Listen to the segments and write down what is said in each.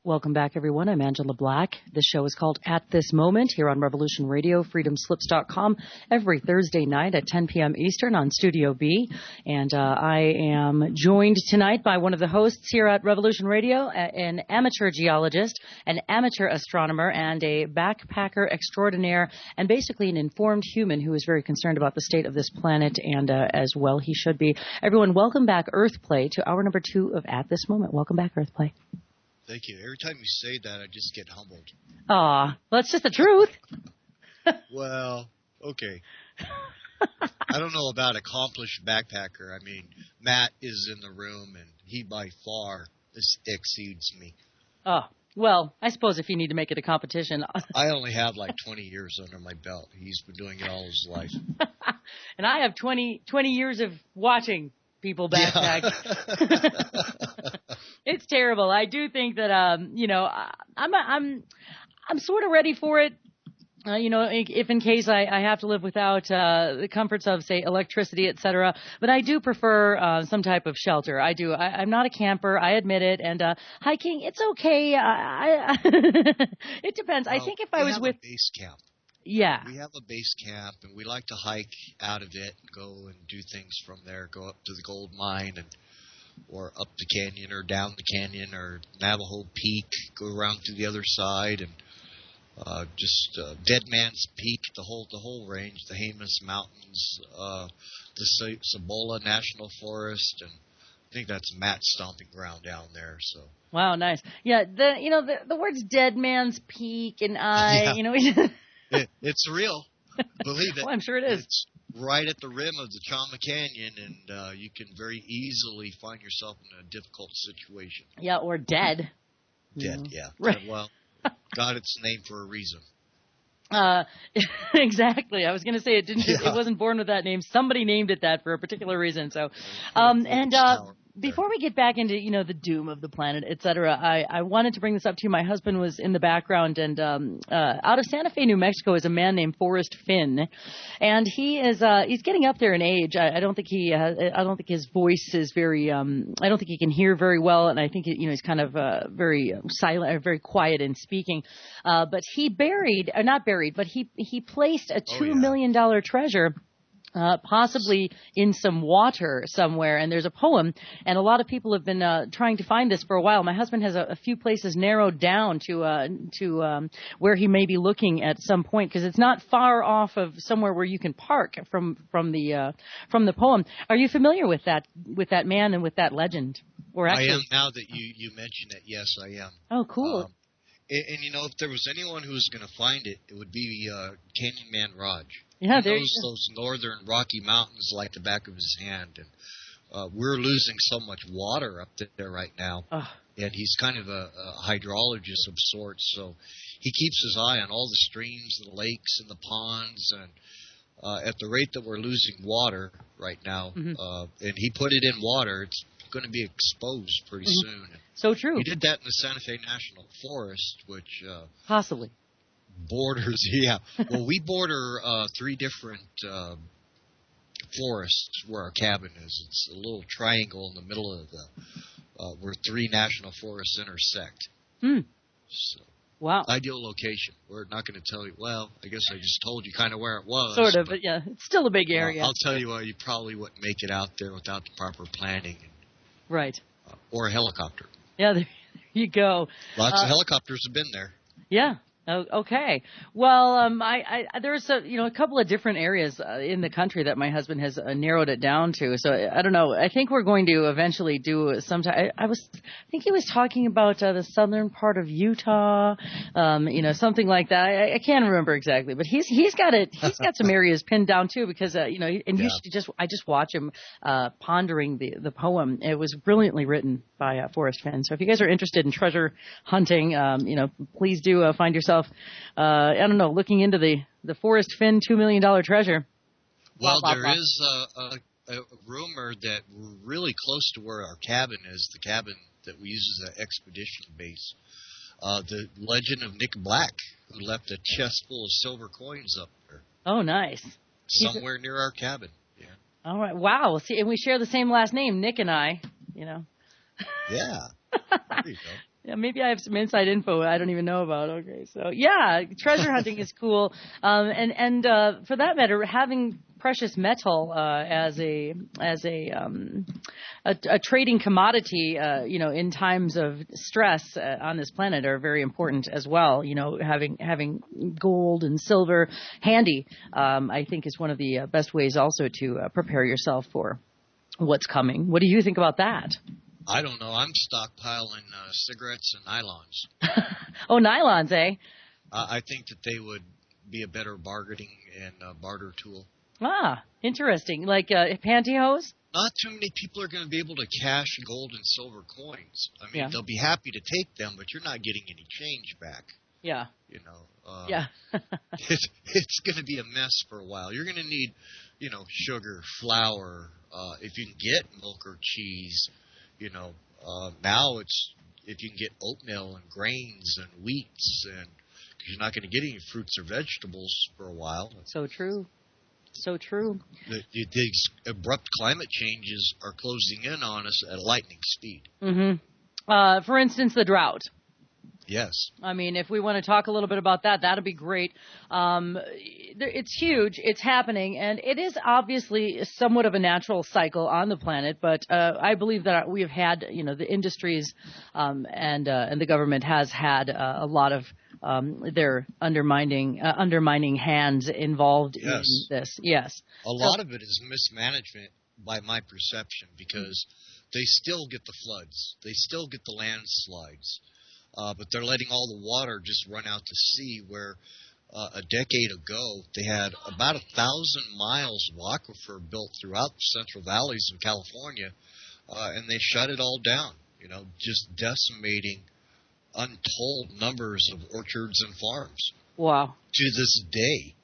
Welcome back, everyone. I'm Angela Black. This show is called At This Moment here on Revolution Radio, freedomslips.com, every Thursday night at 10 p.m. Eastern on Studio B. And I am joined tonight by one of the hosts here at Revolution Radio, an amateur geologist, an amateur astronomer, and a backpacker extraordinaire, and basically an informed human who is very concerned about the state of this planet, and as well he should be. Everyone, welcome back, Earthplay, to hour number 2 of At This Moment. Welcome back, Earthplay. Thank you. Every time you say that, I just get humbled. Aw, well, that's just the truth. Well, okay. I don't know about accomplished backpacker. I mean, Matt is in the room, and he by far exceeds me. Oh, well, I suppose if you need to make it a competition. I only have like 20 years under my belt. He's been doing it all his life. And I have 20 years of watching people backpack. Yeah. It's terrible. I do think that, I'm sort of ready for it. If in case I have to live without the comforts of, say, electricity, et cetera. But I do prefer some type of shelter. I do. I'm not a camper. I admit it. And hiking, it's okay. It depends. Well, I think if I was with a base camp. Yeah. We have a base camp, and we like to hike out of it and go and do things from there, go up to the gold mine or up the canyon or down the canyon or Navajo Peak, go around to the other side, and Dead Man's Peak, the whole range, the Jemez Mountains, the Cibola National Forest, and I think that's Matt's stomping ground down there. So. Wow, nice. Yeah, the words Dead Man's Peak and it's real. Believe it. Well, I'm sure it is. It's right at the rim of the Chama Canyon, and you can very easily find yourself in a difficult situation. Yeah, or dead. Dead, yeah. Right. Well, got its name for a reason. Exactly. I was going to say it didn't. Yeah. It wasn't born with that name. Somebody named it that for a particular reason. So, before we get back into the doom of the planet, et cetera, I wanted to bring this up to you. My husband was in the background, and out of Santa Fe, New Mexico, is a man named Forrest Finn, and he's getting up there in age. I don't think his voice is very. I don't think he can hear very well, and I think he's kind of very silent, very quiet in speaking. But he he placed a $2 million treasure. Possibly in some water somewhere, and there's a poem, and a lot of people have been trying to find this for a while. My husband has a few places narrowed down to where he may be looking at some point, because it's not far off of somewhere where you can park from the poem. Are you familiar with that man and with that legend? Or actually, I am, now that you mention it. Yes, I am. Oh, cool. And if there was anyone who was going to find it, it would be Canyon Man Raj. Yeah, he knows those northern Rocky Mountains like the back of his hand, and we're losing so much water up there right now. And he's kind of a hydrologist of sorts, so he keeps his eye on all the streams, the lakes, and the ponds, and at the rate that we're losing water right now, and he put it in water, it's going to be exposed pretty soon. So true. He did that in the Santa Fe National Forest, which possibly borders. Yeah. Well, we border 3 different forests where our cabin is. It's a little triangle in the middle of where 3 national forests intersect. So, wow. Ideal location. We're not going to tell you. Well, I guess I just told you kind of where it was. Sort of, but yeah, it's still a big area. I'll tell you you probably wouldn't make it out there without the proper planning. Right. Or a helicopter. Yeah, there you go. Lots of helicopters have been there. Yeah. Oh, okay. Well, there's a couple of different areas in the country that my husband has narrowed it down to. So I don't know. I think we're going to eventually do sometime. I think he was talking about the southern part of Utah, something like that. I can't remember exactly, but he's got it. He's got some areas pinned down too, because you should I just watch him pondering the poem. It was brilliantly written by Forrest Finn. So if you guys are interested in treasure hunting, please do find yourself. I don't know, looking into the Forrest Finn $2 million treasure. Well, there is a rumor that we're really close to where our cabin is, the cabin that we use as an expedition base. The legend of Nick Black, who left a chest full of silver coins up there. Oh, nice. Somewhere near our cabin. Yeah. All right. Wow. See, and we share the same last name, Nick and I. Yeah. There you go. Yeah, maybe I have some inside info I don't even know about. Okay, so yeah, treasure hunting is cool, and for that matter, having precious metal as a trading commodity, in times of stress on this planet are very important as well. Having gold and silver handy, I think, is one of the best ways also to prepare yourself for what's coming. What do you think about that? I don't know. I'm stockpiling cigarettes and nylons. Oh, nylons, eh? I think that they would be a better bargaining and barter tool. Ah, interesting. Like pantyhose? Not too many people are going to be able to cash gold and silver coins. I mean, they'll be happy to take them, but you're not getting any change back. Yeah. Yeah. It's going to be a mess for a while. You're going to need, sugar, flour, if you can get milk or cheese. Now it's if you can get oatmeal and grains and wheats, and because you're not going to get any fruits or vegetables for a while. So true. So true. The abrupt climate changes are closing in on us at lightning speed. Mm-hmm. For instance, the drought. Yes. I mean, if we want to talk a little bit about that, that'd be great. It's huge. It's happening. And it is obviously somewhat of a natural cycle on the planet. But I believe that we have had, the industries and the government has had a lot of their undermining hands involved in this. Yes. A lot of it is mismanagement by my perception, because they still get the floods. They still get the landslides. But they're letting all the water just run out to sea, where a decade ago they had about 1,000 miles of aquifer built throughout the Central Valleys of California, and they shut it all down, just decimating untold numbers of orchards and farms. Wow. To this day.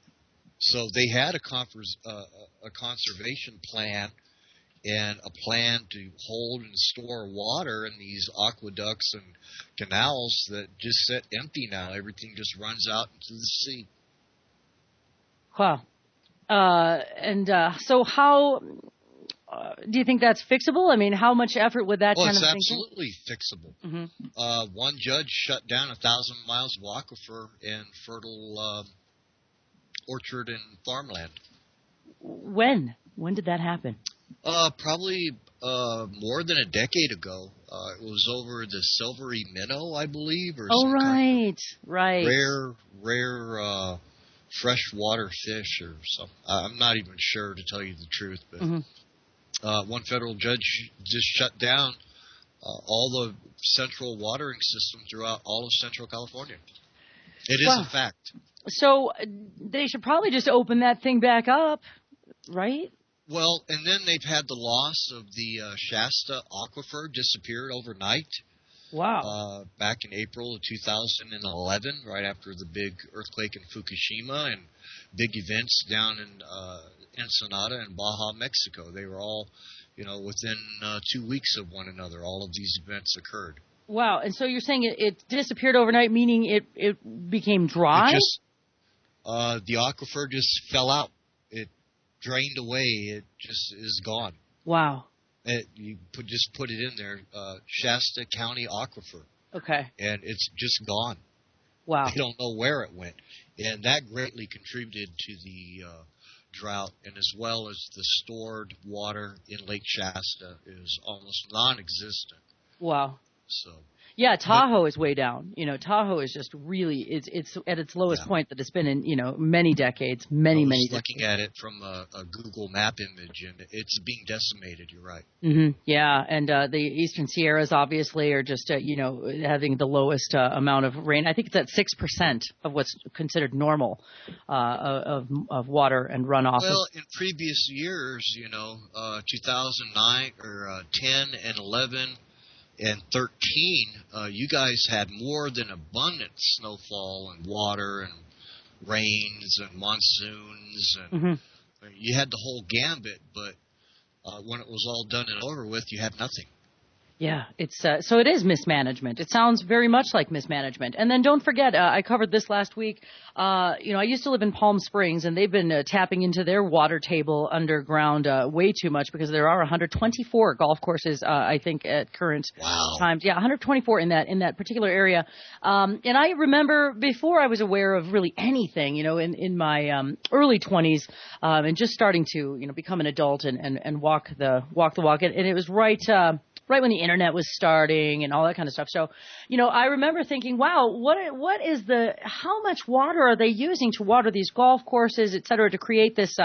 So they had a conservation plan and a plan to hold and store water in these aqueducts and canals that just sit empty now. Everything just runs out into the sea. Wow. So how do you think that's fixable? I mean, how much effort would that kind of thing take? It's absolutely fixable. Mm-hmm. One judge shut down 1,000 miles of aquifer in fertile orchard and farmland. When? When did that happen? Probably more than a decade ago. It was over the silvery minnow, I believe. Or right. Rare freshwater fish or something. I'm not even sure, to tell you the truth. But one federal judge just shut down all the central watering system throughout all of Central California. It is a fact. So they should probably just open that thing back up, right? Well, and then they've had the loss of the Shasta aquifer disappeared overnight. Wow. Back in April of 2011, right after the big earthquake in Fukushima and big events down in Ensenada and Baja, Mexico. They were all, within 2 weeks of one another. All of these events occurred. Wow. And so you're saying it disappeared overnight, meaning it became dry? The aquifer just fell out. It drained away. It just is gone. Wow. You just put it in there, Shasta County aquifer. Okay. And it's just gone. Wow. They don't know where it went. And that greatly contributed to the drought, and as well as the stored water in Lake Shasta is almost non-existent. Wow. So. Yeah, Tahoe is way down. Tahoe is just really it's at its lowest point that it's been in many decades, many decades. Looking at it from a Google map image, and it's being decimated. You're right. Mm-hmm. Yeah, and the Eastern Sierras obviously are just having the lowest amount of rain. I think it's at 6% of what's considered normal of water and runoff. Well, in previous years, 2009 or 10 and 11. And 13, you guys had more than abundant snowfall and water and rains and monsoons. And you had the whole gambit, but when it was all done and over with, you had nothing. Yeah, it's so it is mismanagement. It sounds very much like mismanagement. And then don't forget, I covered this last week. I used to live in Palm Springs, and they've been tapping into their water table underground way too much because there are 124 golf courses, I think, at current times. Yeah, 124 in that particular area. And I remember before I was aware of really anything, in my early 20s, and just starting to become an adult and walk the walk. And it was right when the internet was starting and all that kind of stuff. So, I remember thinking, wow, how much water are they using to water these golf courses, et cetera, to create this,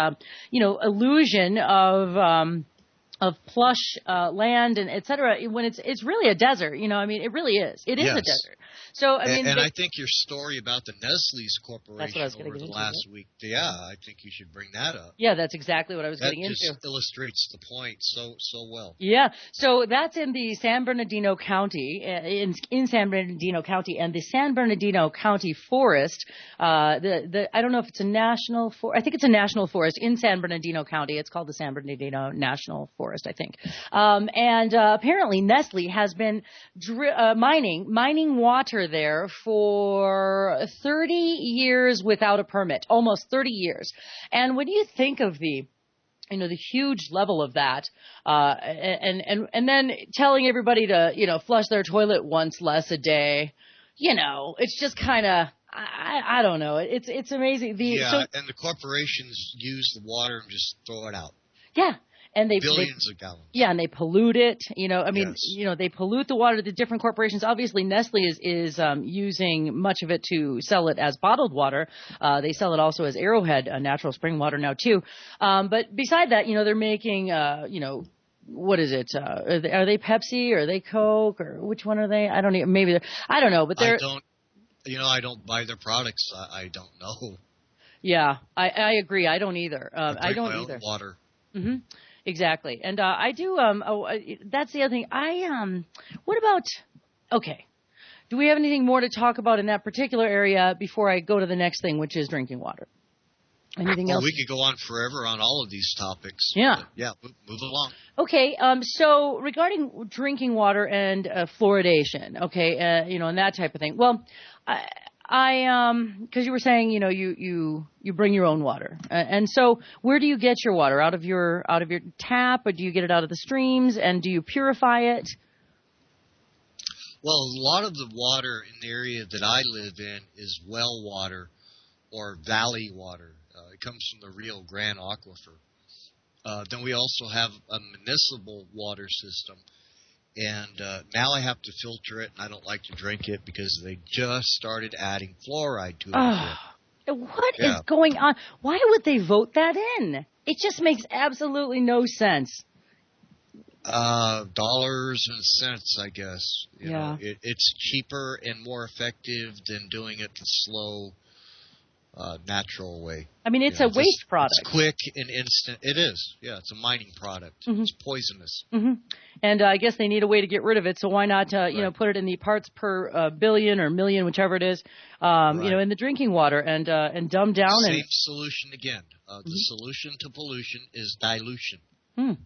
illusion of plush land and et cetera, when it's really a desert. It really is. It is a desert. So, I think your story about the Nestle's Corporation over the last week, I think you should bring that up. Yeah, that's exactly what I was getting into. That just illustrates the point so well. Yeah, so that's in the San Bernardino County, in San Bernardino County, and the San Bernardino County Forest, I don't know if it's a national forest, I think it's a national forest in San Bernardino County. It's called the San Bernardino National Forest, I think. And apparently Nestle has been mining water there for 30 years without a permit, almost 30 years. And when you think of the huge level of that, and then telling everybody to, flush their toilet once less a day, it's just kind of, I don't know. It's amazing. And the corporations use the water and just throw it out. Yeah. And billions of gallons. Yeah, and they pollute it. They pollute the water. The different corporations. Obviously, Nestle is using much of it to sell it as bottled water. They sell it also as Arrowhead natural spring water now too. But beside that, they're making what is it? Are they Pepsi or are they Coke or which one are they? I don't even. Maybe I don't know. But they're. I don't buy their products. I don't know. Yeah, I agree. I don't either. I don't my either. Own water. Mm-hmm. Exactly. And I do that's the other thing. What about okay. Do we have anything more to talk about in that particular area before I go to the next thing, which is drinking water? Anything else? We could go on forever on all of these topics. Yeah. Move along. Okay. So regarding drinking water and fluoridation, okay, and that type of thing. Well, because you were saying, you bring your own water, and so where do you get your water? Out of your tap, or do you get it out of the streams? And do you purify it? Well, a lot of the water in the area that I live in is well water or valley water. It comes from the Rio Grande aquifer. Then we also have a municipal water system. And now I have to filter it, and I don't like to drink it because they just started adding fluoride to it. What is going on? Why would they vote that in? It just makes absolutely no sense. Dollars and cents, I guess. You know, it's cheaper and more effective than doing it the slow, natural way. I mean, it's a waste product. It's quick and instant. It is. Yeah, it's a mining product. Mm-hmm. It's poisonous. Mm-hmm. And I guess they need a way to get rid of it. So why not, put it in the parts per billion or million, whichever it is, in the drinking water and dumb down. Same solution again. The solution to pollution is dilution.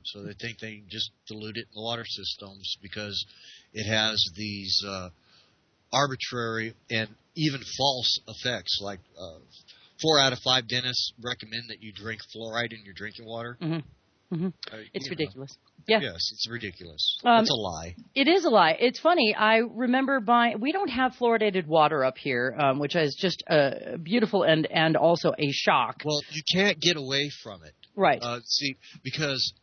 So they think they just dilute it in the water systems because it has these arbitrary and even false effects. Like 4 out of 5 dentists recommend that you drink fluoride in your drinking water. Mm-hmm. Mm-hmm. It's ridiculous. Yeah. Yes, it's ridiculous. It's a lie. It is a lie. It's funny. I remember we don't have fluoridated water up here, which is just beautiful and also a shock. Well, you can't get away from it. Right. Because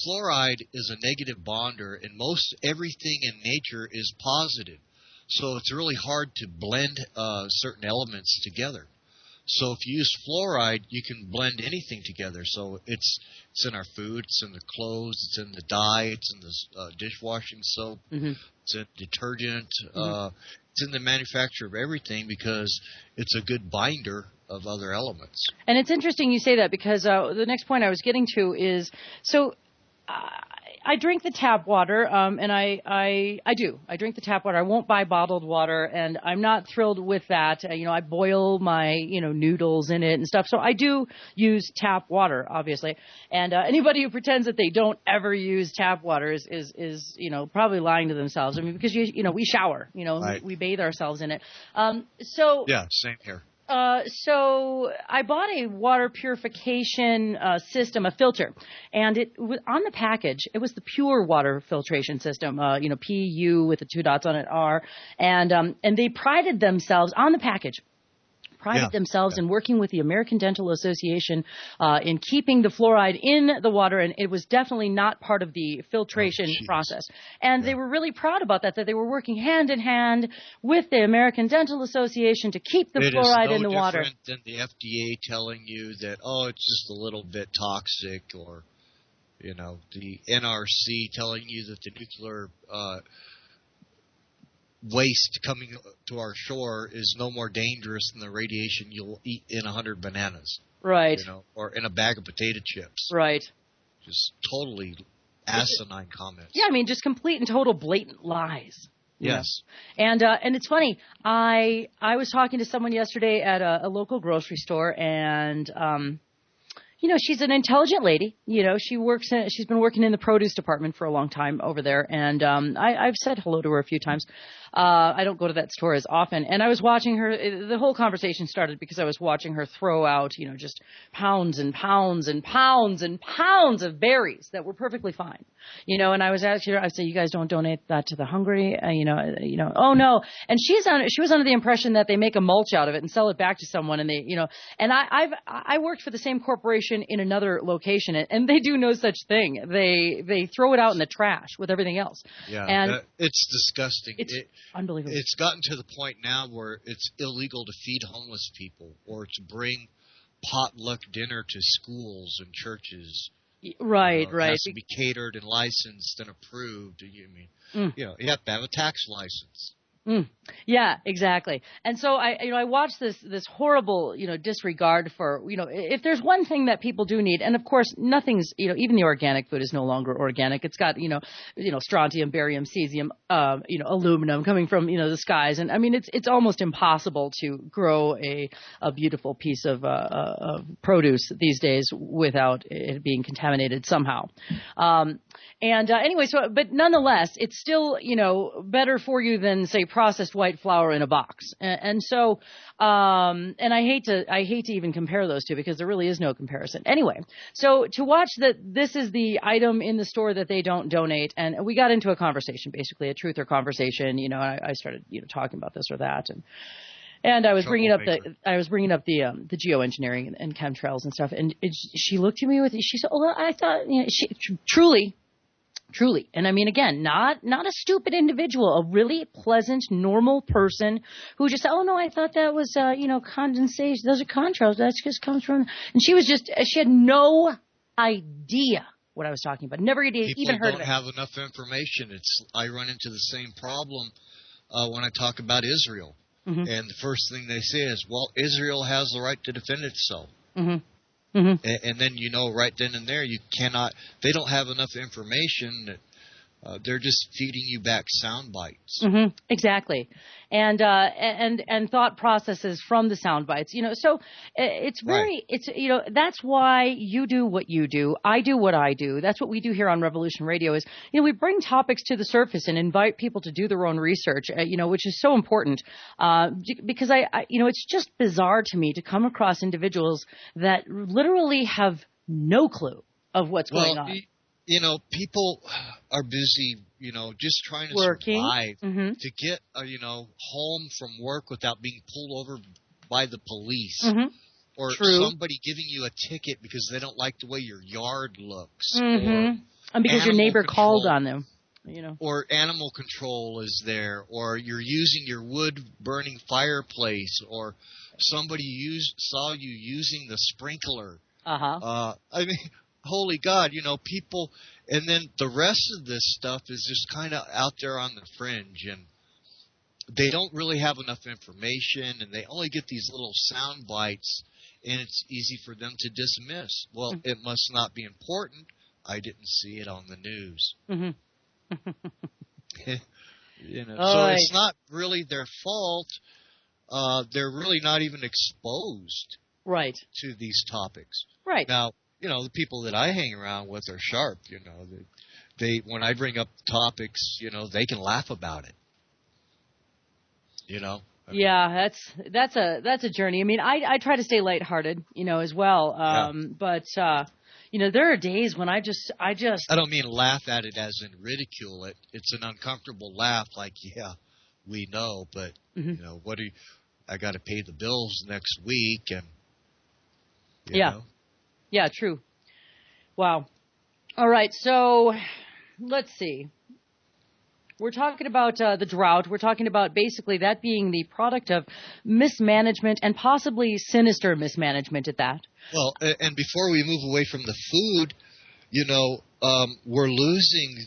fluoride is a negative bonder, and most everything in nature is positive. So it's really hard to blend certain elements together. So if you use fluoride, you can blend anything together. So it's in our food, it's in the clothes, it's in the dye, it's in the dishwashing soap, it's in detergent, it's in the manufacture of everything because it's a good binder of other elements. And it's interesting you say that because the next point I was getting to is I drink the tap water, and I do. I drink the tap water. I won't buy bottled water, and I'm not thrilled with that. I boil my, noodles in it and stuff. So I do use tap water, obviously. And anybody who pretends that they don't ever use tap water is probably lying to themselves. I mean, because we shower, Right. we bathe ourselves in it. Yeah, same here. So I bought a water purification system, a filter, and it was on the package. It was the pure water filtration system, PU with the 2 dots on it, R, and they prided themselves on the package. In working with the American Dental Association in keeping the fluoride in the water, and it was definitely not part of the filtration process. And they were really proud about that they were working hand in hand with the American Dental Association to keep the fluoride in the water. It is no different than the FDA telling you that, it's just a little bit toxic, or, the NRC telling you that the nuclear waste coming to our shore is no more dangerous than the radiation you'll eat in 100 bananas. Right. Or in a bag of potato chips. Right. Just totally asinine comments. Yeah, I mean, just complete and total blatant lies. Yes. And it's funny. I was talking to someone yesterday at a local grocery store, and she's an intelligent lady. She's been working in the produce department for a long time over there, and I've said hello to her a few times. I don't go to that store as often, and I was watching her. The whole conversation started because I was watching her throw out, just pounds and pounds and pounds and pounds of berries that were perfectly fine, And I was asking her, I said, "You guys don't donate that to the hungry, Oh no!" And she was under the impression that they make a mulch out of it and sell it back to someone, and they, And I worked for the same corporation in another location, and they do no such thing. They throw it out in the trash with everything else. Yeah, and it's disgusting. It's unbelievable. It's gotten to the point now where it's illegal to feed homeless people or to bring potluck dinner to schools and churches. Right, right. It has to be catered and licensed and approved. You have to have a tax license. Yeah, exactly. And so I watched this horrible, disregard for, if there's one thing that people do need, and of course nothing's, even the organic food is no longer organic. It's got, strontium, barium, cesium, aluminum coming from, the skies. And I mean, it's almost impossible to grow a beautiful piece of produce these days without it being contaminated somehow. Anyway, but nonetheless, it's still, better for you than, say, processed white flour in a box. And so, and I hate to even compare those two because there really is no comparison. Anyway, so to watch that this is the item in the store that they don't donate, and we got into a conversation, basically a truth or conversation. I started, talking about this or that, and I was bringing up the geoengineering and chemtrails and stuff, and she looked at me she said, "Oh, I thought she truly, and I mean, again, not a stupid individual, a really pleasant, normal person who just said, "Oh no, I thought that was condensation. Those are contrails. That just comes from." And she had no idea what I was talking about. Never even heard of it. People don't have enough information. I run into the same problem when I talk about Israel. Mm-hmm. And the first thing they say is, "Well, Israel has the right to defend itself." Mm-hmm. Mm-hmm. And then right then and there, they don't have enough information that they're just feeding you back sound bites. Mm-hmm. Exactly, and thought processes from the sound bites. So it's very that's why you do what you do. I do what I do. That's what we do here on Revolution Radio. Is we bring topics to the surface and invite people to do their own research. Which is so important because it's just bizarre to me to come across individuals that literally have no clue of what's going on. People are busy, just trying to survive, to get, home from work without being pulled over by the police. Mm-hmm. Or somebody giving you a ticket because they don't like the way your yard looks. Mm-hmm. And because your neighbor called on them. Or animal control is there. Or you're using your wood-burning fireplace. Or somebody saw you using the sprinkler. Uh-huh. I mean... Holy God, people, and then the rest of this stuff is just kind of out there on the fringe, and they don't really have enough information, and they only get these little sound bites, and it's easy for them to dismiss. Well, it must not be important I didn't see it on the news. Mm-hmm. So it's not really their fault. They're really not even exposed to these topics. Right. Now, the people that I hang around with are sharp. They when I bring up topics, they can laugh about it. Yeah, that's a journey. I mean, I try to stay lighthearted, as well. But there are days when I don't mean laugh at it as in ridicule it. It's an uncomfortable laugh, like, yeah, we know, but what do you? I got to pay the bills next week, and you know. Yeah, true. Wow. All right, so let's see. We're talking about the drought. We're talking about basically that being the product of mismanagement and possibly sinister mismanagement at that. Well, and before we move away from the food, we're losing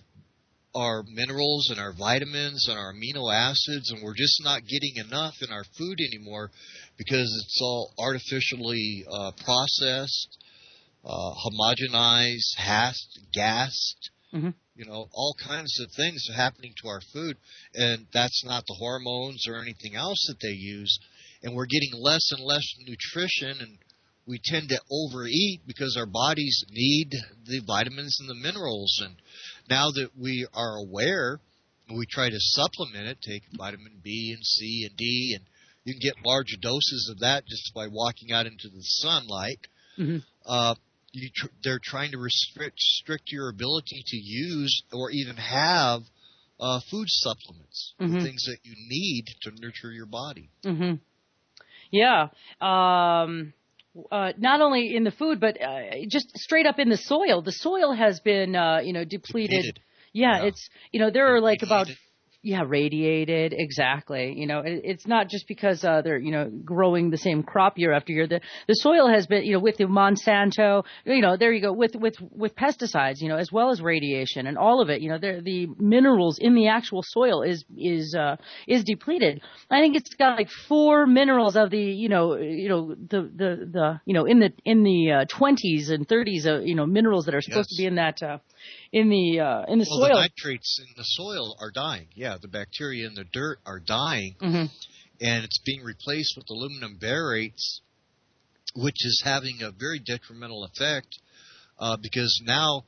our minerals and our vitamins and our amino acids, and we're just not getting enough in our food anymore because it's all artificially processed, homogenized, gassed. Mm-hmm. All kinds of things are happening to our food, and that's not the hormones or anything else that they use. And we're getting less and less nutrition, and we tend to overeat because our bodies need the vitamins and the minerals. And now that we are aware, we try to supplement it, take vitamin B and C and D, and you can get large doses of that just by walking out into the sunlight. Mm-hmm. They're trying to restrict your ability to use or even have food supplements, mm-hmm. things that you need to nurture your body. Mm-hmm. Yeah. Not only in the food, but just straight up in the soil. The soil has been, depleted. Yeah, it's, there are like about... Yeah, radiated, exactly. It's not just because they're, growing the same crop year after year. The soil has been, with the Monsanto, there you go, with pesticides, as well as radiation and all of it, the minerals in the actual soil is depleted. I think it's got like 4 minerals of the, in the 20s and 30s, minerals that are supposed to be in that, in the soil. The nitrates in the soil are dying. Yeah, the bacteria in the dirt are dying, mm-hmm. and it's being replaced with aluminum barates, which is having a very detrimental effect because now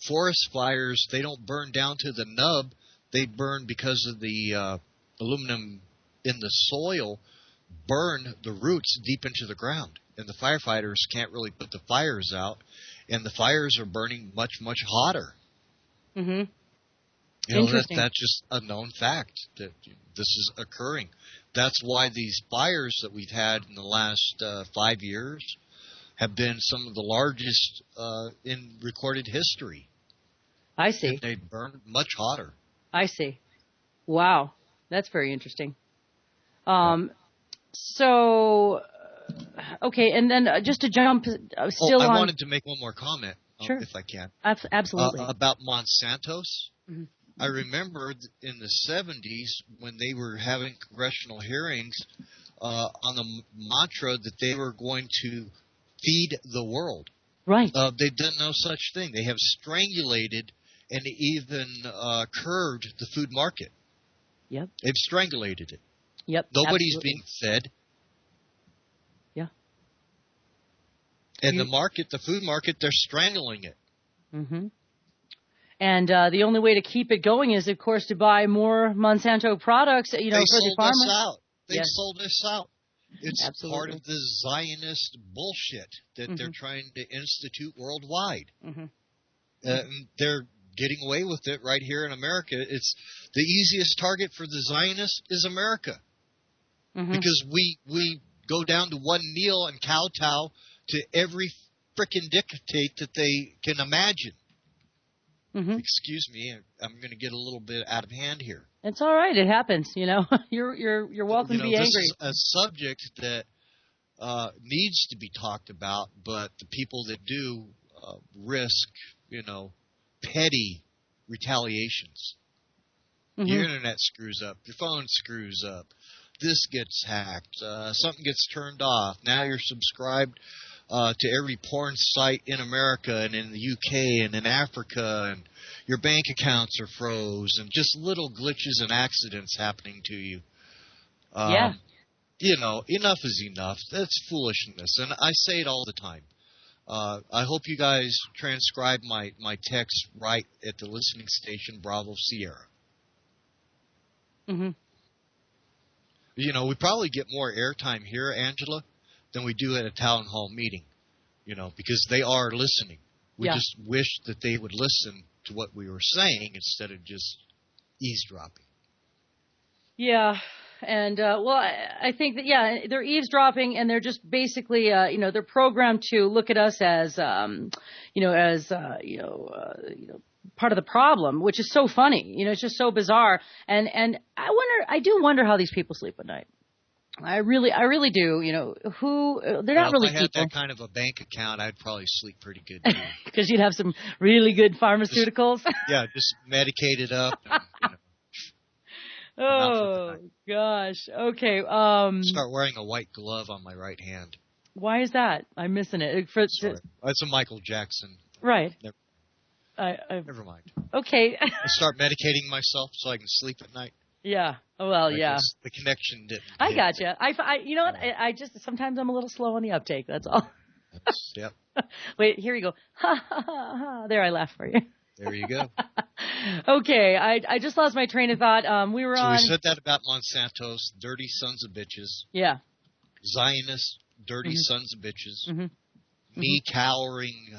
forest fires, they don't burn down to the nub. They burn because of the aluminum in the soil, burn the roots deep into the ground, and the firefighters can't really put the fires out. And the fires are burning much, much hotter. Mm-hmm. That's just a known fact that this is occurring. That's why these fires that we've had in the last 5 years have been some of the largest in recorded history. I see. And they burn much hotter. I see. Wow. That's very interesting. So... Okay, and then just to jump I wanted to make one more comment, sure. if I can. Absolutely. About Monsanto's. Mm-hmm. I remember in the 70s when they were having congressional hearings on the mantra that they were going to feed the world. Right. They've done no such thing. They have strangulated and even curbed the food market. Yep. They've strangulated it. Yep. Nobody's absolutely. being fed. Yeah. And the food market, they're strangling it. Mm-hmm. And the only way to keep it going is, of course, to buy more Monsanto products, for the farmers. They sold us out. It's Absolutely. part of the Zionist bullshit that mm-hmm. they're trying to institute worldwide. Mm-hmm. And they're getting away with it right here in America. It's the easiest target for the Zionists is America. Mm-hmm. Because we go down to one kneel and kowtow to every frickin' dictate that they can imagine. Mm-hmm. Excuse me, I'm going to get a little bit out of hand here. It's all right. It happens. You're welcome to be angry. This is a subject that needs to be talked about, but the people that do risk, petty retaliations. Mm-hmm. Your internet screws up. Your phone screws up. This gets hacked. Something gets turned off. Now you're subscribed to every porn site in America and in the UK and in Africa, and your bank accounts are froze, and just little glitches and accidents happening to you. Yeah. You know, enough is enough. That's foolishness, and I say it all the time. I hope you guys transcribe my text right at the listening station Bravo Sierra. Mm-hmm. You know, we probably get more airtime here, Angela, than we do at a town hall meeting, you know, because they are listening. We just wish that they would listen to what we were saying instead of just eavesdropping. Yeah. And, well, I think that, they're eavesdropping, and they're just basically, they're programmed to look at us as, part of the problem, which is so funny. You know, it's just so bizarre. And I do wonder how these people sleep at night. I really do. You know, they're not really people. If I had that kind of a bank account, I'd probably sleep pretty good too. Because you'd have some really good pharmaceuticals. Just medicated up. And, oh gosh. Okay. Start wearing a white glove on my right hand. Why is that? I'm missing it. That's a Michael Jackson. Right. Never mind. Okay. I start medicating myself so I can sleep at night. Yeah. Well, yeah. The connection didn't. I gotcha. You know what? I just sometimes I'm a little slow on the uptake. That's all. Yep. Wait, here you go. Ha ha ha ha. There, I laughed for you. There you go. Okay, I just lost my train of thought. We said that about Monsanto's dirty sons of bitches. Yeah. Zionists, dirty sons of bitches. Mm-hmm. Me cowering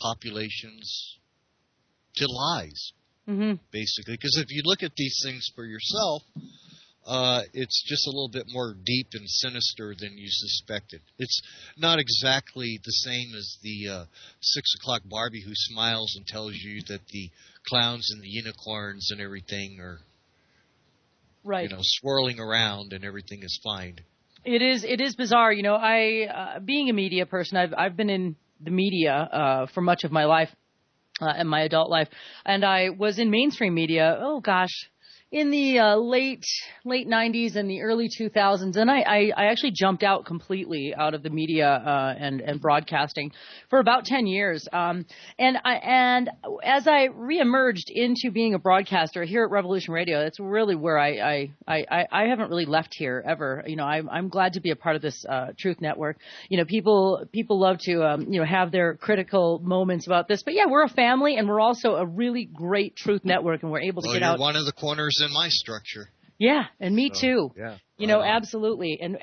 populations to lies, basically. Because if you look at these things for yourself, it's just a little bit more deep and sinister than you suspected. It's not exactly the same as the 6 o'clock Barbie who smiles and tells you that the clowns and the unicorns and everything are, swirling around and everything is fine. It is bizarre. You know, being a media person, I've been in the media for much of my life, in my adult life, and I was in mainstream media. Oh gosh. In the late 90s and the early 2000s, and I actually jumped out completely out of the media and broadcasting for about 10 years. And as I reemerged into being a broadcaster here at Revolution Radio, that's really where I haven't really left here ever. You know, I'm glad to be a part of this Truth Network. You know, people love to have their critical moments about this, but yeah, we're a family, and we're also a really great Truth Network, and we're able to get out. One of the corners in my structure. Yeah, and me too. Yeah, you know, absolutely. And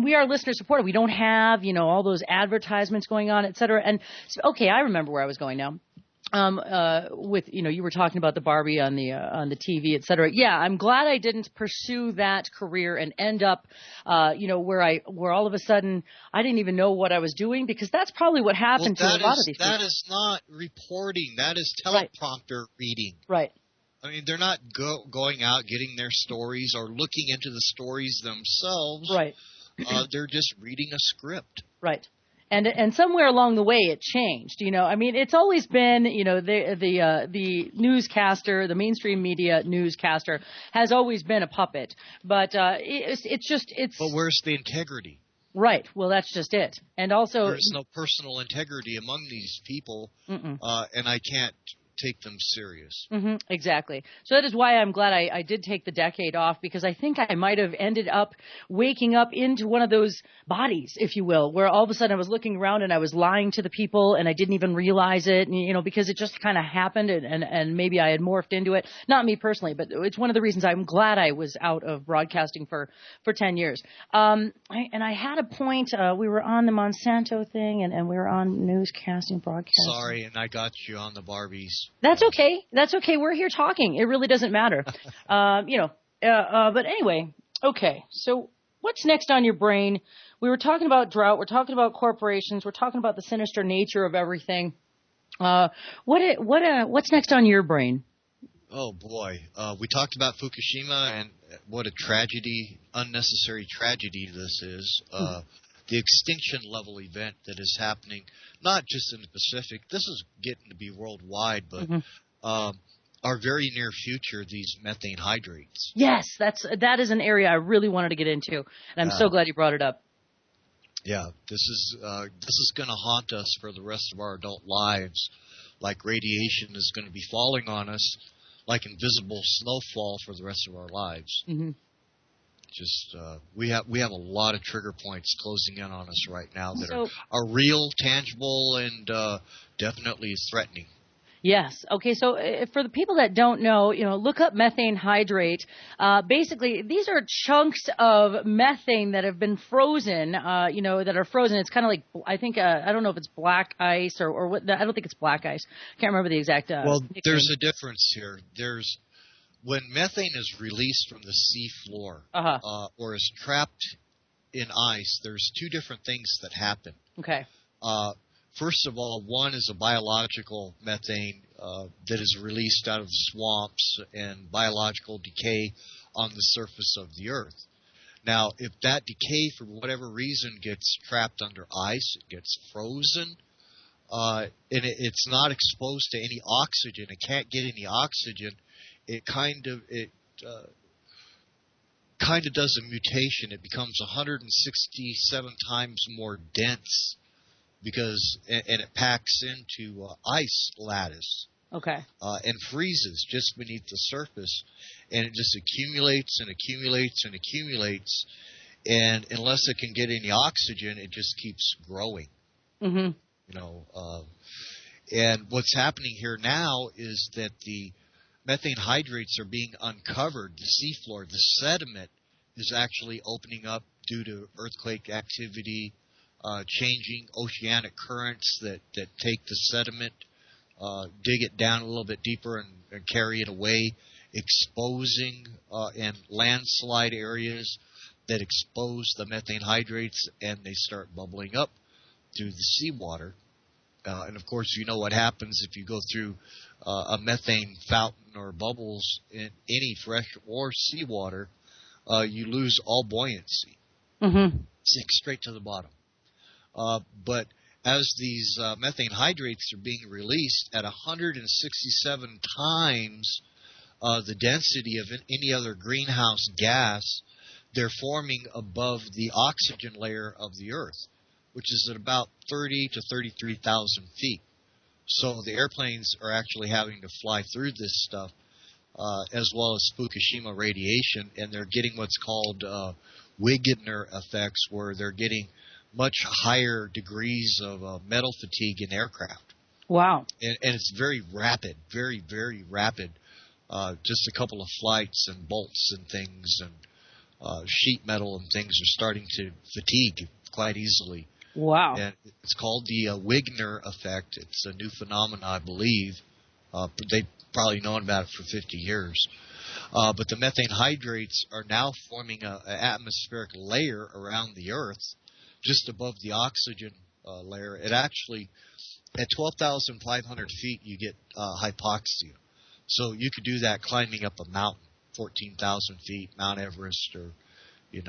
we are listener supported. We don't have, all those advertisements going on, et cetera. And okay, I remember where I was going now. With, you were talking about the Barbie on the TV, et cetera. Yeah, I'm glad I didn't pursue that career and end up, where all of a sudden I didn't even know what I was doing, because that's probably what happened to a lot of these people. That is not reporting. That is teleprompter reading. Right. I mean, they're not going out getting their stories or looking into the stories themselves. Right. They're just reading a script. Right. And somewhere along the way it changed. I mean, it's always been, the newscaster, the mainstream media newscaster has always been a puppet. But it's. But where's the integrity? Right. Well, that's just it. And also, there's no personal integrity among these people, and I can't take them serious. Mm-hmm, exactly. So that is why I'm glad I did take the decade off, because I think I might have ended up waking up into one of those bodies, if you will, where all of a sudden I was looking around and I was lying to the people and I didn't even realize it, and, because it just kind of happened, and maybe I had morphed into it. Not me personally, but it's one of the reasons I'm glad I was out of broadcasting for 10 years. I had a point, we were on the Monsanto thing and we were on newscasting, broadcasting. Sorry, and I got you on the Barbies. That's okay. That's okay. We're here talking. It really doesn't matter. But anyway, okay. So what's next on your brain? We were talking about drought. We're talking about corporations. We're talking about the sinister nature of everything. What's next on your brain? Oh, boy. We talked about Fukushima and what a tragedy, unnecessary tragedy this is. The extinction level event that is happening, not just in the Pacific. This is getting to be worldwide, but our very near future, these methane hydrates. Yes, that is an area I really wanted to get into, and I'm so glad you brought it up. Yeah, this is going to haunt us for the rest of our adult lives, like radiation is going to be falling on us like invisible snowfall for the rest of our lives. Mm-hmm. Just we have a lot of trigger points closing in on us right now that are real, tangible, and definitely threatening. Yes. Okay. So for the people that don't know, look up methane hydrate. Basically, these are chunks of methane that have been frozen. That are frozen. It's kind of like, I think I don't know if it's black ice or what. I don't think it's black ice. Can't remember the exact. Well, there's a difference here. When methane is released from the sea floor or is trapped in ice, there's two different things that happen. Okay. First of all, one is a biological methane that is released out of swamps and biological decay on the surface of the earth. Now, if that decay, for whatever reason, gets trapped under ice, it gets frozen, and it's not exposed to any oxygen, it can't get any oxygen, it kind of does a mutation. It becomes 167 times more dense and it packs into ice lattice. Okay. And freezes just beneath the surface, and it just accumulates and accumulates and accumulates, and unless it can get any oxygen, it just keeps growing. Mm-hmm. And what's happening here now is that the methane hydrates are being uncovered. The seafloor, the sediment is actually opening up due to earthquake activity, changing oceanic currents that take the sediment, dig it down a little bit deeper and carry it away, exposing and landslide areas that expose the methane hydrates, and they start bubbling up through the seawater. And, of course, you know what happens if you go through a methane fountain or bubbles in any fresh or seawater. You lose all buoyancy. Mm-hmm. Sink straight to the bottom. But as these methane hydrates are being released at 167 times the density of any other greenhouse gas, they're forming above the oxygen layer of the Earth, which is at about 30 to 33,000 feet. So the airplanes are actually having to fly through this stuff, as well as Fukushima radiation, and they're getting what's called Wegener effects, where they're getting much higher degrees of metal fatigue in aircraft. Wow. And it's very rapid, very, very rapid. Just a couple of flights and bolts and things and sheet metal and things are starting to fatigue quite easily. Wow. And it's called the Wegener effect. It's a new phenomenon, I believe. They've probably known about it for 50 years. But the methane hydrates are now forming an atmospheric layer around the Earth, just above the oxygen layer. It actually, at 12,500 feet, you get hypoxia. So you could do that climbing up a mountain, 14,000 feet, Mount Everest, or, you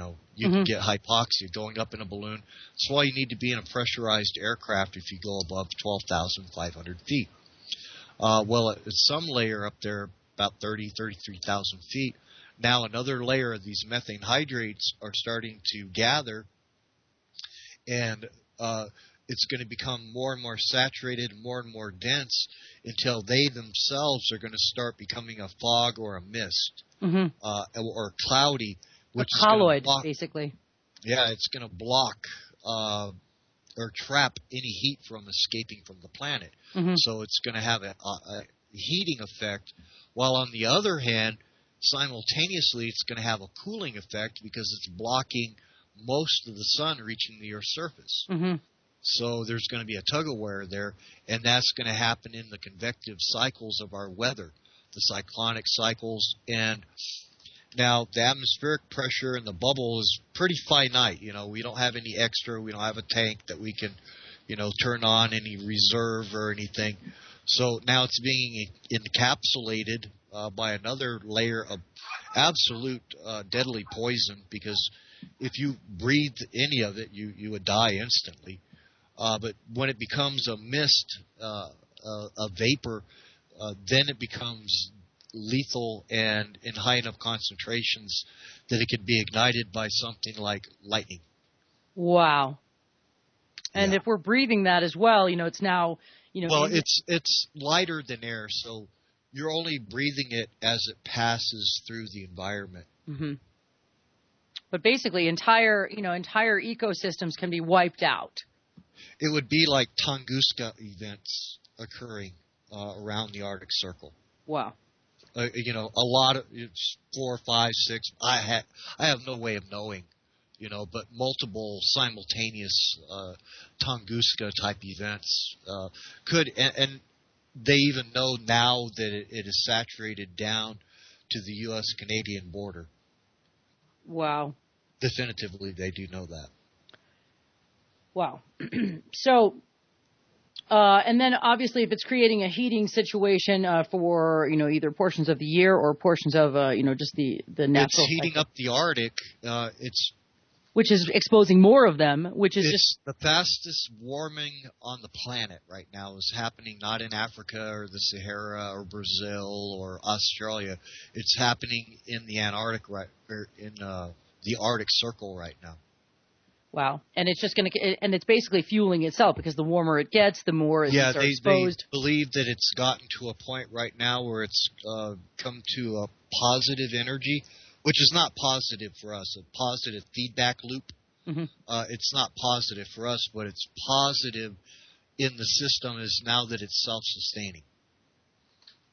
can get hypoxia going up in a balloon. That's why you need to be in a pressurized aircraft if you go above 12,500 feet. Well, at some layer up there, about 33,000 feet, now another layer of these methane hydrates are starting to gather, and it's going to become more and more saturated, more and more dense, until they themselves are going to start becoming a fog or a mist, or cloudy, which a colloid, basically. Yeah, it's going to block or trap any heat from escaping from the planet. So it's going to have a heating effect, while on the other hand, simultaneously it's going to have a cooling effect because it's blocking most of the sun reaching the Earth's surface. So there's going to be a tug-of-war there, and that's going to happen in the convective cycles of our weather, the cyclonic cycles. And now the atmospheric pressure in the bubble is pretty finite. We don't have any extra. We don't have a tank that we can, turn on any reserve or anything. So now it's being encapsulated by another layer of absolute deadly poison, because if you breathed any of it, you would die instantly. But when it becomes a mist, a vapor, then it becomes lethal and in high enough concentrations that it could be ignited by something like lightning. Wow. And if we're breathing that as well, it's now, Well, it's lighter than air, so you're only breathing it as it passes through the environment. Mm-hmm. But basically, entire ecosystems can be wiped out. It would be like Tunguska events occurring around the Arctic Circle. Wow. A lot of it's 4, 5, 6. I have no way of knowing, but multiple simultaneous Tunguska type events could, and they even know now that it is saturated down to the U.S.-Canadian border. Wow. Definitively, they do know that. Wow. So, and then obviously if it's creating a heating situation for, either portions of the year or portions of, just the natural. It's heating up the Arctic. Which is exposing more of them, which is just the fastest warming on the planet right now is happening not in Africa or the Sahara or Brazil or Australia. It's happening in the Antarctic, in the Arctic Circle right now. Wow. And it's just and it's basically fueling itself because the warmer it gets, the more it's exposed. They believe that it's gotten to a point right now where it's come to a positive energy, which is not positive for us, a positive feedback loop. Mm-hmm. It's not positive for us, but it's positive in the system is now that it's self-sustaining.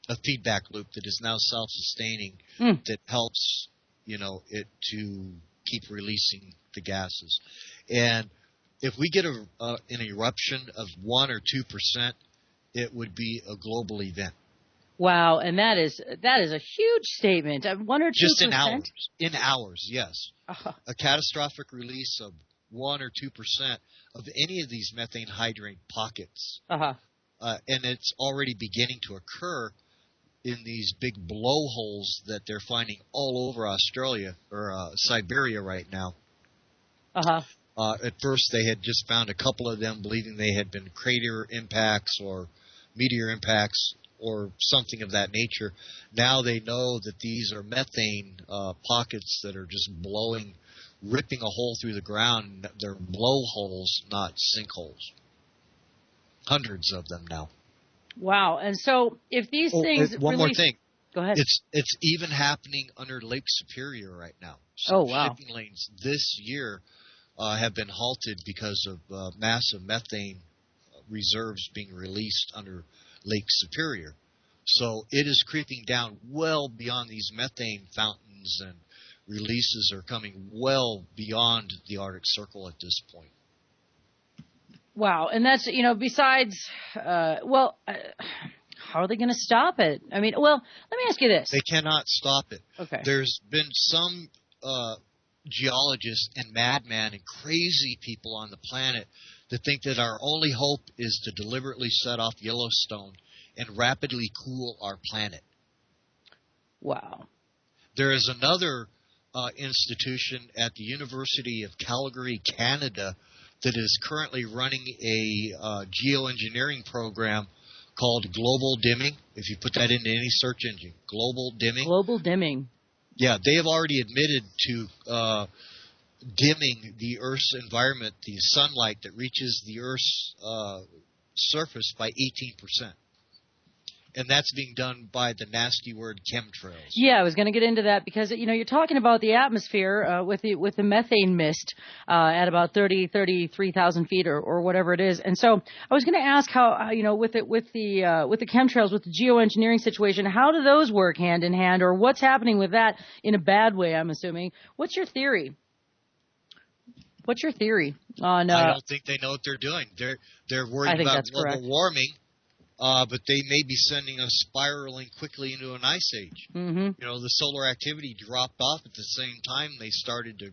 A feedback loop that is now self-sustaining that helps, it to keep releasing the gases. And if we get an eruption of 1 or 2%, it would be a global event. Wow, and that is a huge statement. 1 or 2%? Just in hours. In hours, yes. A catastrophic release of 1 or 2% of any of these methane hydrate pockets. And it's already beginning to occur in these big blowholes that they're finding all over Australia or Siberia right now. At first, they had just found a couple of them, believing they had been crater impacts or meteor impacts or something of that nature. Now they know that these are methane pockets that are just blowing, ripping a hole through the ground. They're blowholes, not sinkholes. Hundreds of them now. Wow. And so if these things one more thing. Go ahead. It's even happening under Lake Superior right now. So shipping lanes this year have been halted because of massive methane reserves being released under Lake Superior. So it is creeping down well beyond these methane fountains, and releases are coming well beyond the Arctic Circle at this point. Wow. And that's, besides, how are they going to stop it? I mean, well, let me ask you this. They cannot stop it. Okay. There's been some geologists and madmen and crazy people on the planet that think that our only hope is to deliberately set off Yellowstone and rapidly cool our planet. Wow. There is another institution at the University of Calgary, Canada, that is currently running a geoengineering program called global dimming. If you put that into any search engine, global dimming. Global dimming. Yeah, they have already admitted to dimming the Earth's environment, the sunlight that reaches the Earth's surface by 18%. And that's being done by the nasty word chemtrails. Yeah, I was going to get into that because, you're talking about the atmosphere with the methane mist at about 33,000 feet or whatever it is. And so I was going to ask how, with the chemtrails, with the geoengineering situation, how do those work hand in hand, or what's happening with that in a bad way, I'm assuming? What's your theory? What's your theory on? I don't think they know what they're doing. They're worried about global warming. But they may be sending us spiraling quickly into an ice age. Mm-hmm. The solar activity dropped off at the same time they started to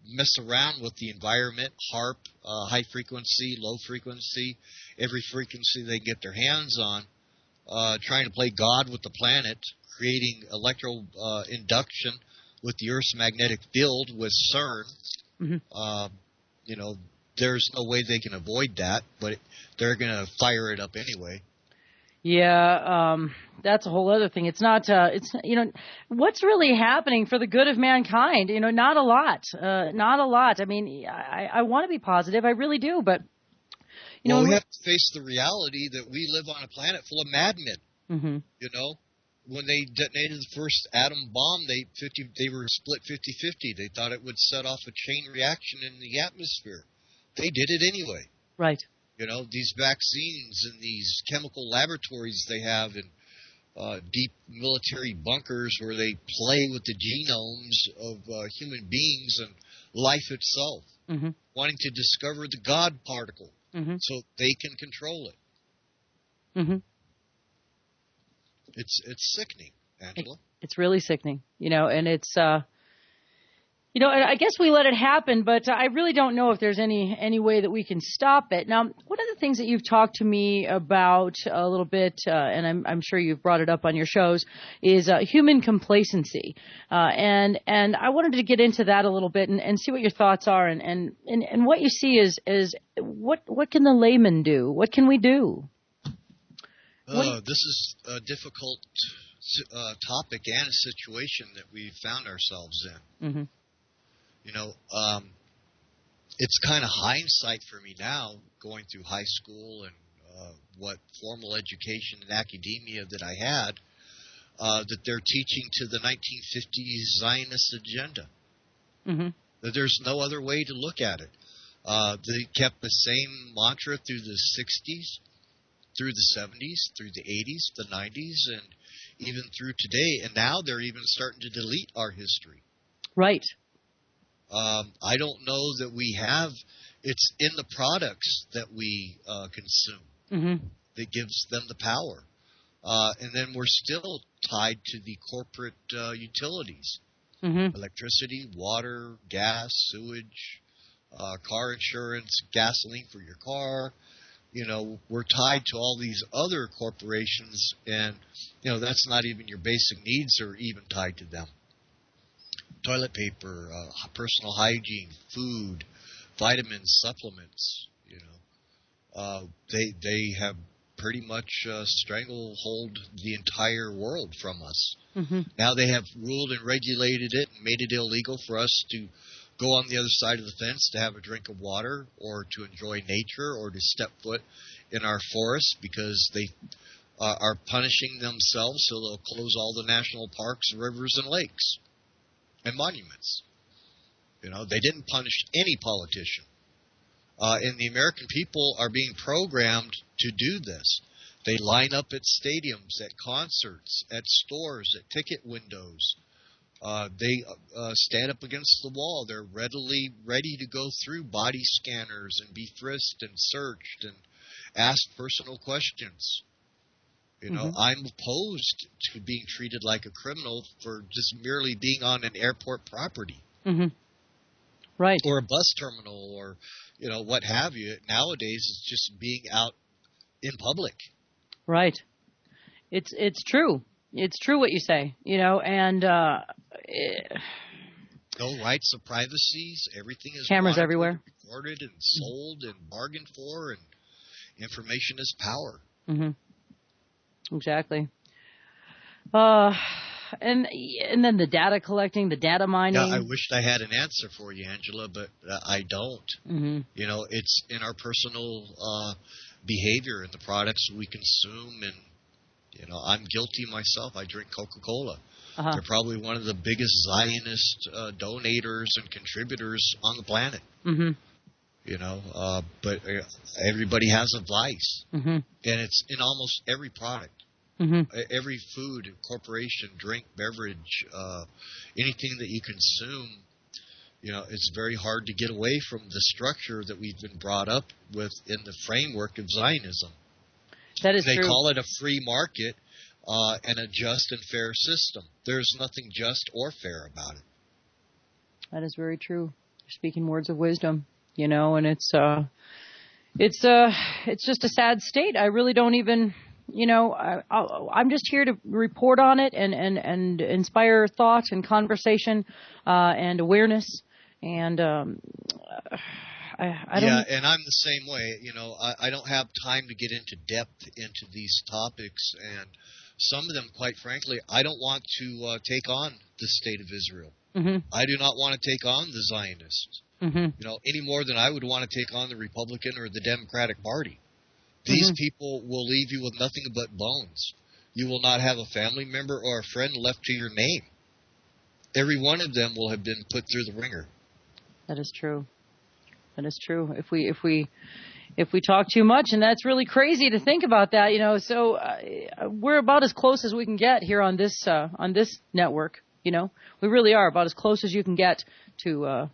mess around with the environment, HAARP, high frequency, low frequency, every frequency they get their hands on, trying to play God with the planet, creating electro induction with the Earth's magnetic field with CERN. Mm-hmm. There's no way they can avoid that, but they're going to fire it up anyway. Yeah, that's a whole other thing. It's not, what's really happening for the good of mankind? Not a lot. Not a lot. I mean, I want to be positive. I really do. But, well, we have to face the reality that we live on a planet full of madmen. Mm-hmm. When they detonated the first atom bomb, they were split 50-50. They thought it would set off a chain reaction in the atmosphere. They did it anyway. Right. These vaccines and these chemical laboratories they have in deep military bunkers where they play with the genomes of human beings and life itself, mm-hmm. wanting to discover the God particle mm-hmm. so they can control it. Mm-hmm. It's sickening, Angela. It's really sickening, and it's, I guess we let it happen, but I really don't know if there's any way that we can stop it. Now, one of the things that you've talked to me about a little bit, and I'm sure you've brought it up on your shows, is human complacency. And I wanted to get into that a little bit and see what your thoughts are and what you see is what can the layman do? What can we do? This is a difficult topic and a situation that we found ourselves in. Mm-hmm. It's kind of hindsight for me now, going through high school and what formal education and academia that I had, that they're teaching to the 1950s Zionist agenda. Mm-hmm. That there's no other way to look at it. They kept the same mantra through the 60s, through the 70s, through the 80s, the 90s, and even through today. And now they're even starting to delete our history. Right. I don't know that we have – it's in the products that we consume mm-hmm. that gives them the power. And then we're still tied to the corporate utilities, mm-hmm. electricity, water, gas, sewage, car insurance, gasoline for your car. We're tied to all these other corporations, and, that's not even your basic needs are even tied to them. Toilet paper, personal hygiene, food, vitamins, supplements, they have pretty much stranglehold the entire world from us. Mm-hmm. Now they have ruled and regulated it and made it illegal for us to go on the other side of the fence to have a drink of water or to enjoy nature or to step foot in our forests because they are punishing themselves, so they'll close all the national parks, rivers, and lakes. And monuments. They didn't punish any politician. And the American people are being programmed to do this. They line up at stadiums, at concerts, at stores, at ticket windows. They stand up against the wall. They're ready to go through body scanners and be frisked and searched and asked personal questions. Mm-hmm. I'm opposed to being treated like a criminal for just merely being on an airport property. Mm-hmm. Right. Or a bus terminal or, what have you. Nowadays, it's just being out in public. Right. It's true. It's true what you say, and no rights of privacy. Everything is cameras everywhere, recorded and sold and bargained for, and information is power. Mm-hmm. Exactly. And then the data collecting, the data mining. Yeah, I wished I had an answer for you, Angela, but I don't. Mm-hmm. It's in our personal behavior and the products we consume, and I'm guilty myself. I drink Coca-Cola. Uh-huh. They're probably one of the biggest Zionist donators and contributors on the planet. Mm-hmm. But everybody has a vice, mm-hmm. and it's in almost every product. Mm-hmm. Every food, corporation, drink, beverage, anything that you consume, it's very hard to get away from the structure that we've been brought up with in the framework of Zionism. That is true. They call it a free market and a just and fair system. There's nothing just or fair about it. That is very true. You're speaking words of wisdom, and it's just a sad state. I really don't even... I'm just here to report on it and inspire thought and conversation and awareness. And I don't. Yeah, and I'm the same way. You know, I don't have time to get into depth into these topics, and some of them, quite frankly, I don't want to take on the state of Israel. Mm-hmm. I do not want to take on the Zionists. Mm-hmm. You know, any more than I would want to take on the Republican or the Democratic Party. These people will leave you with nothing but bones. You will not have a family member or a friend left to your name. Every one of them will have been put through the ringer. That is true. That is true. If we talk too much, and that's really crazy to think about that, you know. So we're about as close as we can get here on this network. You know, we really are about as close as you can get to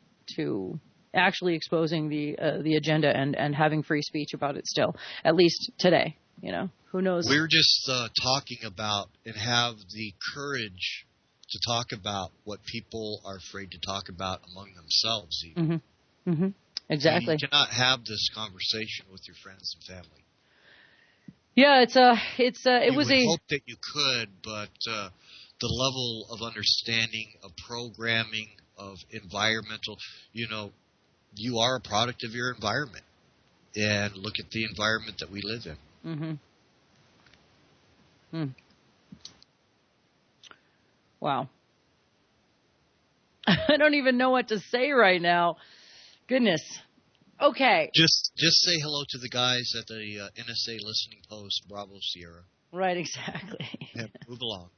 actually exposing the agenda and having free speech about it still, at least today. You know, who knows? We're just talking about and have the courage to talk about what people are afraid to talk about among themselves even. Mm-hmm. Mm-hmm. Exactly. You cannot have this conversation with your friends and family. Yeah, it was was a hope that you could, but the level of understanding of programming, of environmental, you know, you are a product of your environment. And look at the environment that we live in. Mm-hmm. Hmm. Wow. I don't even know what to say right now. Goodness. Okay. Just say hello to the guys at the NSA listening post, Bravo Sierra. Right, exactly. And move along.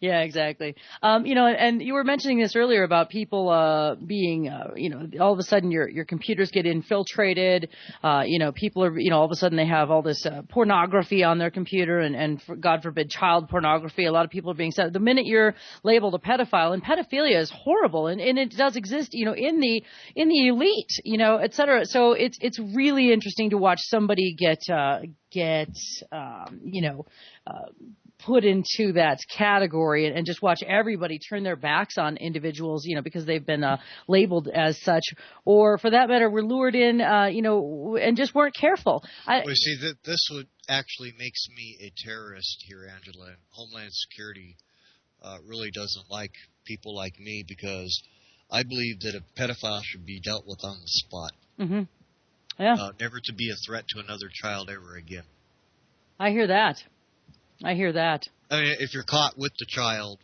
Yeah, exactly. You know, and you were mentioning this earlier about people being, you know, all of a sudden your computers get infiltrated. You know, people are, you know, all of a sudden they have all this pornography on their computer and God forbid, child pornography. A lot of people are being set. The minute you're labeled a pedophile, and pedophilia is horrible, and it does exist, you know, in the elite, you know, et cetera. So it's really interesting to watch somebody get you know, put into that category and just watch everybody turn their backs on individuals, you know, because they've been labeled as such, or for that matter, were lured in, you know, and just weren't careful. Well, you see, this would actually makes me a terrorist here, Angela, and Homeland Security really doesn't like people like me because I believe that a pedophile should be dealt with on the spot. Mm-hmm. Yeah. Never to be a threat to another child ever again. I hear that. I mean, if you're caught with the child,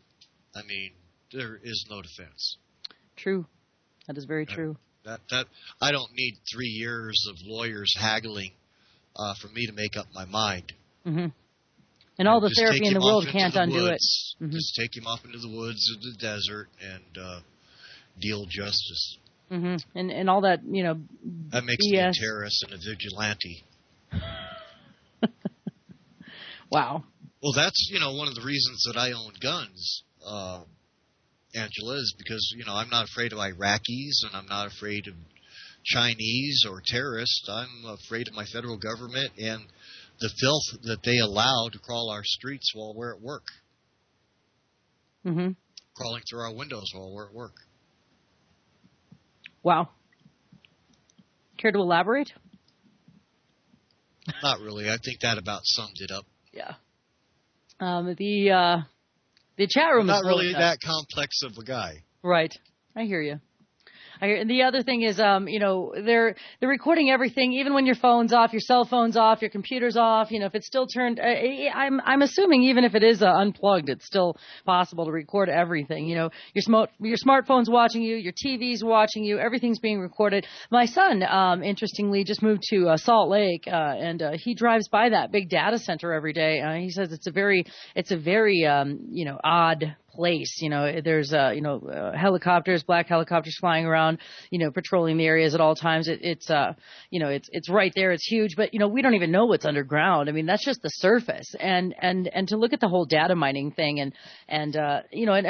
I mean, there is no defense. True. That is very true. That I don't need 3 years of lawyers haggling for me to make up my mind. Mm-hmm. And all the therapy in the world can't undo it. Mm-hmm. Just take him off into the woods or the desert and deal justice. Mm-hmm. And all that, you know, that makes BS. me a terrorist and a vigilante. Wow. Well, that's, you know, one of the reasons that I own guns, Angela, is because, you know, I'm not afraid of Iraqis and I'm not afraid of Chinese or terrorists. I'm afraid of my federal government and the filth that they allow to crawl our streets while we're at work. Mm-hmm. Crawling through our windows while we're at work. Wow. Care to elaborate? Not really. I think that about summed it up. Yeah. The chat room is not really that complex of a guy. Right. I hear you. And the other thing is, you know, they're recording everything, even when your phone's off, your cell phone's off, your computer's off. You know, if it's still turned, I'm assuming even if it is unplugged, it's still possible to record everything. You know, your smartphone's watching you, your TV's watching you, everything's being recorded. My son, interestingly, just moved to Salt Lake, and he drives by that big data center every day. He says it's a very you know, odd place. You know, there's you know, helicopters, black helicopters flying around, you know, patrolling the areas at all times. It's you know, it's right there. It's huge, but you know, we don't even know what's underground. I mean, that's just the surface. And to look at the whole data mining thing and you know, and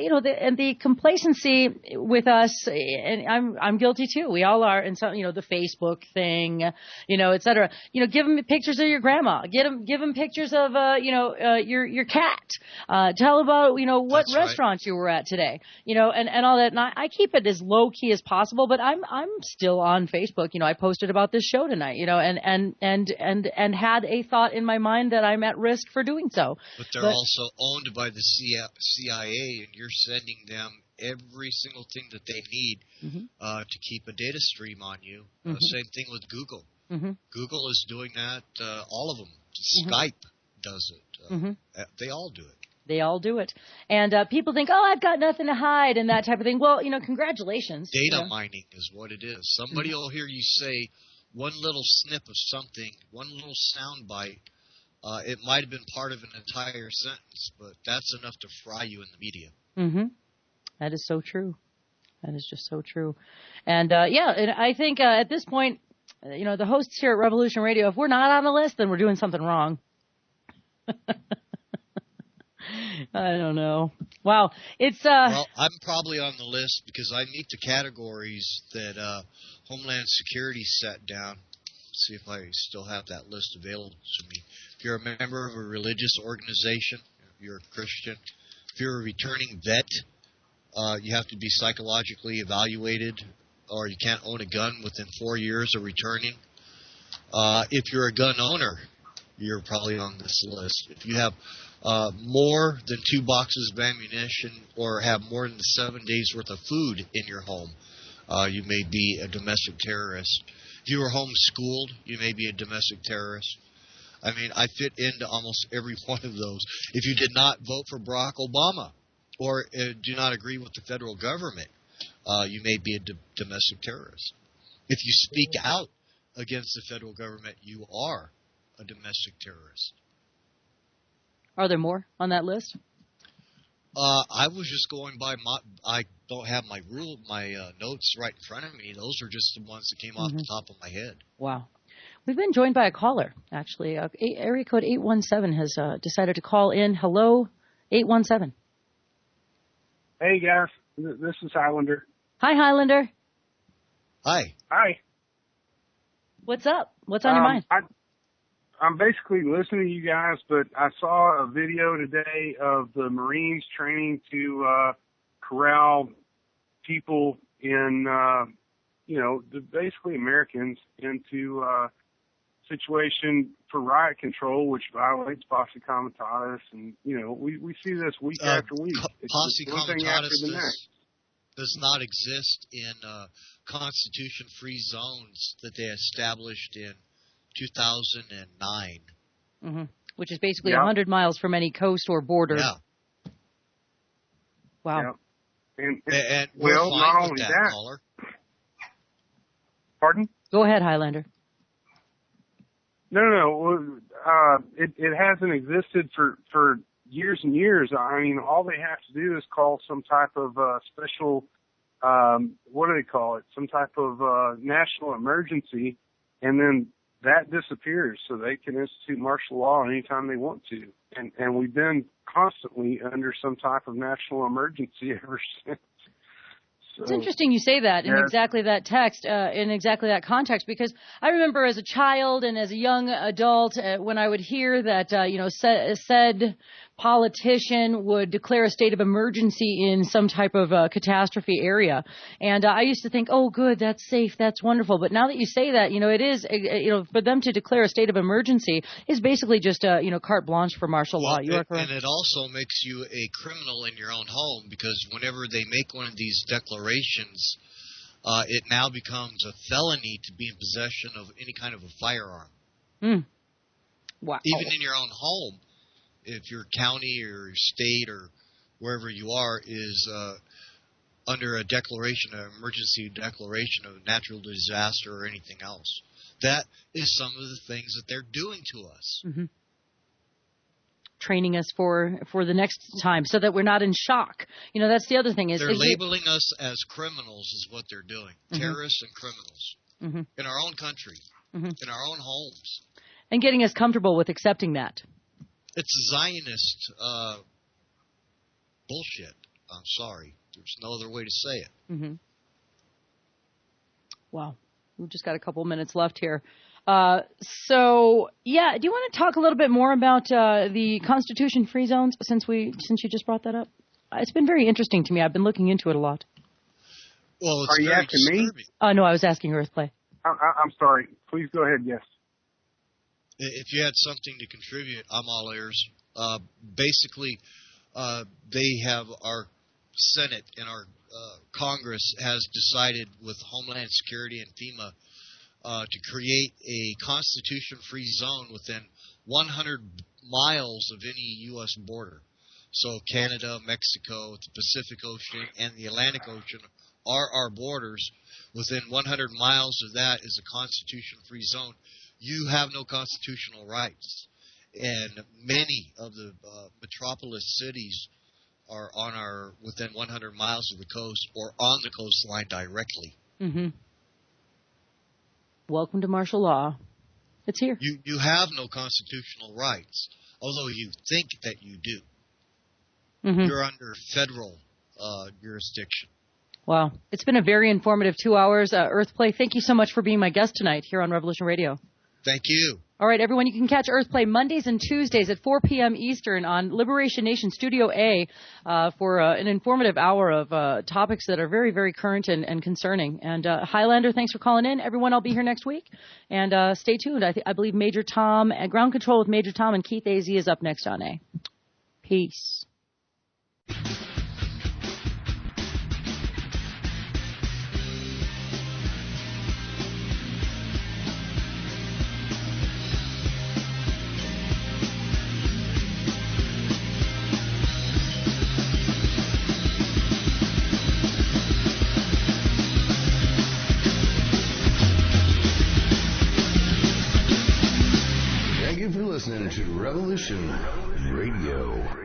you know, the complacency with us, and I'm guilty too. We all are. And so, you know, the Facebook thing, you know, et cetera. You know, give them pictures of your grandma. Give them pictures of you know, your cat. Tell about, you know, what restaurants you were at today, you know, and all that. And I keep it as low key as possible, but I'm still on Facebook. You know, I posted about this show tonight, you know, and had a thought in my mind that I'm at risk for doing so. But they're also owned by the CIA, and you're sending them every single thing that they need to keep a data stream on you. Same thing with Google. Google is doing that. All of them. Skype does it. They all do it. They all do it. And people think, oh, I've got nothing to hide and that type of thing. Well, congratulations. Data mining is what it is. Somebody will hear you say one little snip of something, one little sound bite. It might have been part of an entire sentence, but that's enough to fry you in the media. That is so true. That is just so true. And, and I think at this point, the hosts here at Revolution Radio, if we're not on the list, then we're doing something wrong. I don't know. Wow. It's Well, I'm probably on the list because I meet the categories that Homeland Security set down. Let's see if I still have that list available to me. If you're a member of a religious organization, if you're a Christian, if you're a returning vet, you have to be psychologically evaluated, or you can't own a gun within 4 years of returning. If you're a gun owner, you're probably on this list. If you have more than 2 boxes of ammunition or have more than 7 days worth of food in your home, you may be a domestic terrorist. If you were homeschooled, you may be a domestic terrorist. I mean, I fit into almost every one of those. If you did not vote for Barack Obama or do not agree with the federal government, you may be a domestic terrorist. If you speak out against the federal government, you are a domestic terrorist. Are there more on that list? I was just going by I don't have my notes right in front of me. Those are just the ones that came off the top of my head. Wow. We've been joined by a caller, actually. Area code 817 has decided to call in. Hello, 817. Hey, guys. This is Highlander. Hi, Highlander. Hi. Hi. What's up? What's on your mind? I'm basically listening to you guys, but I saw a video today of the Marines training to corral people in, basically Americans into situation for riot control, which violates posse comitatus, and we see this week after week. It's posse one thing after the next. Does not exist in constitution-free zones that they established in 2009. Which is basically 100 miles from any coast or border. Yeah. Wow. Yeah. And well, not only that. Caller. Pardon? Go ahead, Highlander. No. It hasn't existed for years and years. I mean, all they have to do is call some type of special, what do they call it? Some type of national emergency, and then that disappears, so they can institute martial law anytime they want to. And we've been constantly under some type of national emergency ever since. So, it's interesting you say that in exactly that text, in exactly that context, because I remember as a child and as a young adult when I would hear that, said politician would declare a state of emergency in some type of catastrophe area. And I used to think, oh, good, that's safe, that's wonderful. But now that you say that, it is, for them to declare a state of emergency is basically just, carte blanche for martial law. You are correct. And it also makes you a criminal in your own home, because whenever they make one of these declarations, it now becomes a felony to be in possession of any kind of a firearm. Wow. Even in your own home. If your county or your state or wherever you are is under a declaration, an emergency declaration of natural disaster or anything else. That is some of the things that they're doing to us. Training us for the next time so that we're not in shock. That's the other thing. They're labeling us as criminals is what they're doing. Terrorists and criminals. In our own country. In our own homes. And getting us comfortable with accepting that. It's Zionist bullshit. I'm sorry. There's no other way to say it. Wow. We've just got a couple minutes left here. Do you want to talk a little bit more about the Constitution-free zones since you just brought that up? It's been very interesting to me. I've been looking into it a lot. Well, it's Are you very asking disturbing. me? No, I was asking Earthplay. I'm sorry. Please go ahead. Yes. If you had something to contribute, I'm all ears. Basically, they have our Senate and our Congress has decided with Homeland Security and FEMA to create a constitution-free zone within 100 miles of any U.S. border. So Canada, Mexico, the Pacific Ocean, and the Atlantic Ocean are our borders. Within 100 miles of that is a constitution-free zone. You have no constitutional rights. And many of the metropolis cities are within 100 miles of the coast or on the coastline directly. Mm-hmm. Welcome to martial law. It's here. You have no constitutional rights, although you think that you do. Mm-hmm. You're under federal jurisdiction. Wow. It's been a very informative 2 hours. Earthplay, thank you so much for being my guest tonight here on Revolution Radio. Thank you. All right, everyone, you can catch Earthplay Mondays and Tuesdays at 4 p.m. Eastern on Liberation Nation Studio A for an informative hour of topics that are very, very current and concerning. And Highlander, thanks for calling in. Everyone, I'll be here next week. And stay tuned. I believe Major Tom at Ground Control with Major Tom and Keith AZ is up next on A. Peace. Listening to Revolution Radio.